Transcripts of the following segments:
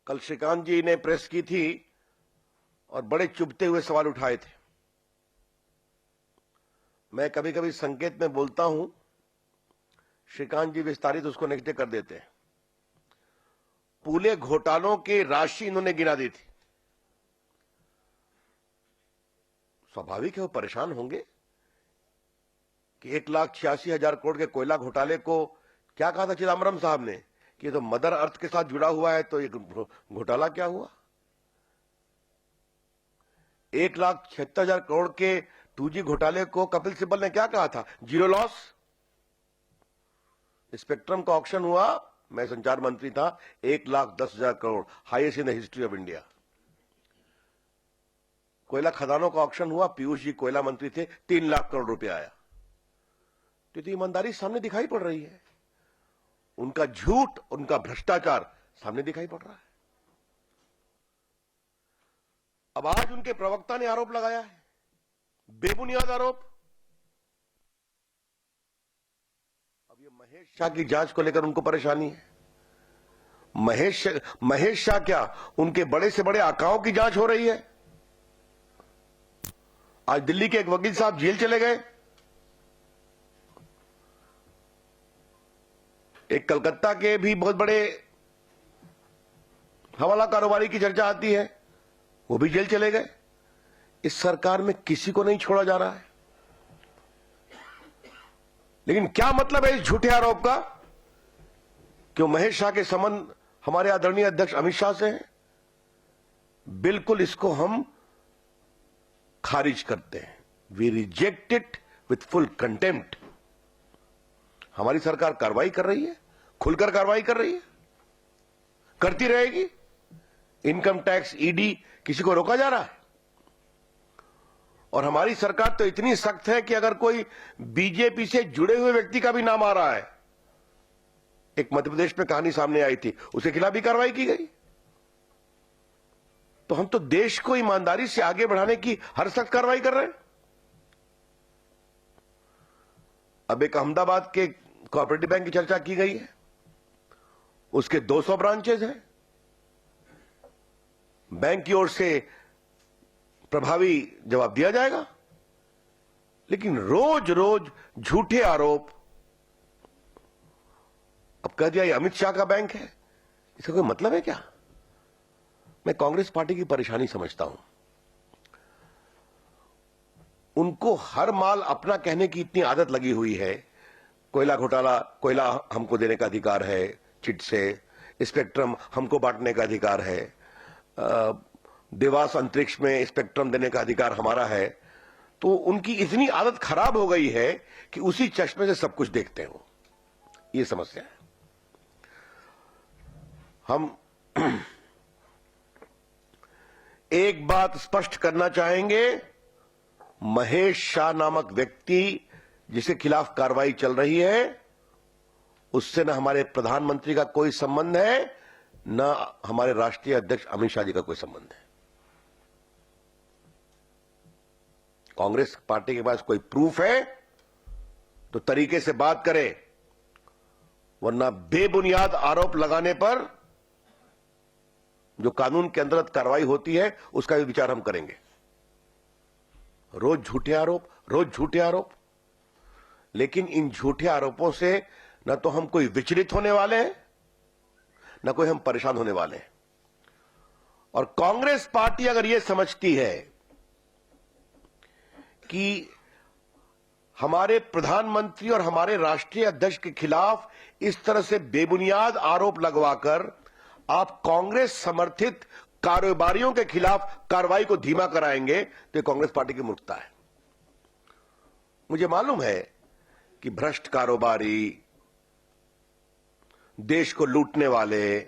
कल श्रीकांत जी ने प्रेस की थी और बड़े चुभते हुए सवाल उठाए थे। मैं कभी कभी संकेत में बोलता हूं, श्रीकांत जी विस्तारित उसको नेगेटिव कर देते हैं। पूरे घोटालों की राशि इन्होंने गिना दी थी। स्वाभाविक है वो परेशान होंगे कि 1,86,000 करोड़ के कोयला घोटाले को क्या कहा था चिदम्बरम साहब ने कि ये तो मदर अर्थ के साथ जुड़ा हुआ है, तो ये घोटाला क्या हुआ। 1,76,000 करोड़ के 2G घोटाले को कपिल सिब्बल ने क्या कहा था, जीरो लॉस। स्पेक्ट्रम का ऑक्शन हुआ, मैं संचार मंत्री था, 1,10,000 crore, highest in the history of India. कोयला खदानों का ऑक्शन हुआ, पीयूष जी कोयला मंत्री थे, 3 लाख करोड़ रुपया आया। तो ईमानदारी सामने दिखाई पड़ रही है, उनका झूठ, उनका भ्रष्टाचार सामने दिखाई पड़ रहा है। अब आज उनके प्रवक्ता ने आरोप लगाया है, बेबुनियाद आरोप। अब ये महेश शाह की जांच को लेकर उनको परेशानी है। महेश शाह क्या, उनके बड़े से बड़े आकाओं की जांच हो रही है। आज दिल्ली के एक वकील साहब जेल चले गए। एक कलकत्ता के भी बहुत बड़े हवाला कारोबारी की चर्चा आती है, वो भी जेल चले गए। इस सरकार में किसी को नहीं छोड़ा जा रहा है। लेकिन क्या मतलब है इस झूठे आरोप का कि महेश शाह के संबंध हमारे आदरणीय अध्यक्ष अमित शाह से हैं? बिल्कुल इसको हम खारिज करते हैं। We reject it with full contempt. हमारी सरकार कार्रवाई कर रही है, खुलकर कार्रवाई कर रही है, करती रहेगी। इनकम टैक्स, ईडी, किसी को रोका जा रहा है? और हमारी सरकार तो इतनी सख्त है कि अगर कोई बीजेपी से जुड़े हुए व्यक्ति का भी नाम आ रहा है, एक मध्य प्रदेश में कहानी सामने आई थी, उसके खिलाफ भी कार्रवाई की गई। तो हम तो देश को ईमानदारी से आगे बढ़ाने की हर सख्त कार्रवाई कर रहे हैं। अब एक अहमदाबाद के कोऑपरेटिव बैंक की चर्चा की गई है, उसके 200 ब्रांचेज हैं। बैंक की ओर से प्रभावी जवाब दिया जाएगा। लेकिन रोज रोज झूठे आरोप। अब कह दिया ये अमित शाह का बैंक है, इसका कोई मतलब है क्या? मैं कांग्रेस पार्टी की परेशानी समझता हूं। उनको हर माल अपना कहने की इतनी आदत लगी हुई है। कोयला घोटाला, कोयला हमको देने का अधिकार है चिट से, स्पेक्ट्रम हमको बांटने का अधिकार है, देवास अंतरिक्ष में स्पेक्ट्रम देने का अधिकार हमारा है। तो उनकी इतनी आदत खराब हो गई है कि उसी चश्मे से सब कुछ देखते हैं वो। ये समस्या है। हम एक बात स्पष्ट करना चाहेंगे, महेश शाह नामक व्यक्ति जिसके खिलाफ कार्रवाई चल रही है, उससे न हमारे प्रधानमंत्री का कोई संबंध है, न हमारे राष्ट्रीय अध्यक्ष अमित शाह जी का कोई संबंध है। कांग्रेस पार्टी के पास कोई प्रूफ है तो तरीके से बात करे, वरना बेबुनियाद आरोप लगाने पर जो कानून के अंतर्गत कार्रवाई होती है उसका भी विचार हम करेंगे। रोज झूठे आरोप, रोज झूठे आरोप। लेकिन इन झूठे आरोपों से न तो हम कोई विचलित होने वाले हैं, न कोई हम परेशान होने वाले हैं। और कांग्रेस पार्टी अगर यह समझती है कि हमारे प्रधानमंत्री और हमारे राष्ट्रीय अध्यक्ष के खिलाफ इस तरह से बेबुनियाद आरोप लगवाकर आप कांग्रेस समर्थित कारोबारियों के खिलाफ कार्रवाई को धीमा कराएंगे, तो कांग्रेस पार्टी की मूर्खता है। मुझे मालूम है कि भ्रष्ट कारोबारी, देश को लूटने वाले,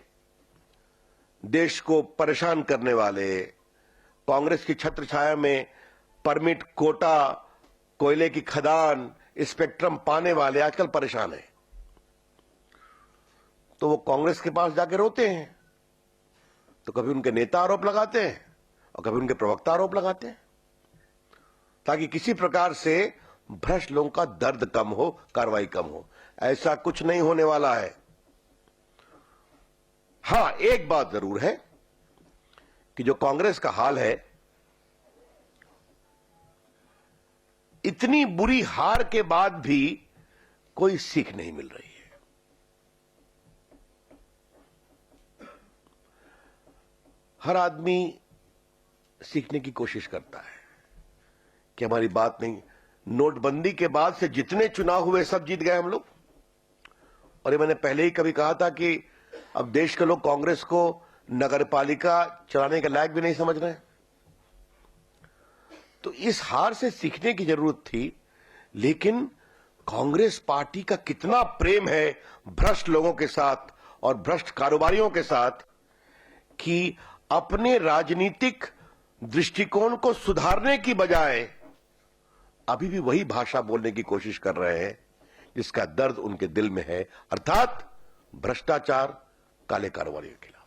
देश को परेशान करने वाले, कांग्रेस की छत्र छाया में परमिट, कोटा, कोयले की खदान, स्पेक्ट्रम पाने वाले आजकल परेशान हैं। तो वो कांग्रेस के पास जाके रोते हैं, तो कभी उनके नेता आरोप लगाते हैं और कभी उनके प्रवक्ता आरोप लगाते हैं, ताकि किसी प्रकार से भ्रष्ट लोगों का दर्द कम हो, कार्रवाई कम हो। ऐसा कुछ नहीं होने वाला है। हां, एक बात जरूर है, कि जो कांग्रेस का हाल है, इतनी बुरी हार के बाद भी कोई सीख नहीं मिल रही है। हर आदमी सीखने की कोशिश करता है कि हमारी बात नहीं। नोटबंदी के बाद से जितने चुनाव हुए सब जीत गए हम लोग। और ये मैंने पहले ही कभी कहा था कि अब देश के लोग कांग्रेस को नगरपालिका चलाने के लायक भी नहीं समझ रहे हैं। तो इस हार से सीखने की जरूरत थी, लेकिन कांग्रेस पार्टी का कितना प्रेम है भ्रष्ट लोगों के साथ और भ्रष्ट कारोबारियों के साथ कि अपने राजनीतिक दृष्टिकोण को सुधारने की बजाय अभी भी वही भाषा बोलने की कोशिश कर रहे हैं जिसका दर्द उनके दिल में है, अर्थात भ्रष्टाचार, काले कारोबारियों के खिलाफ।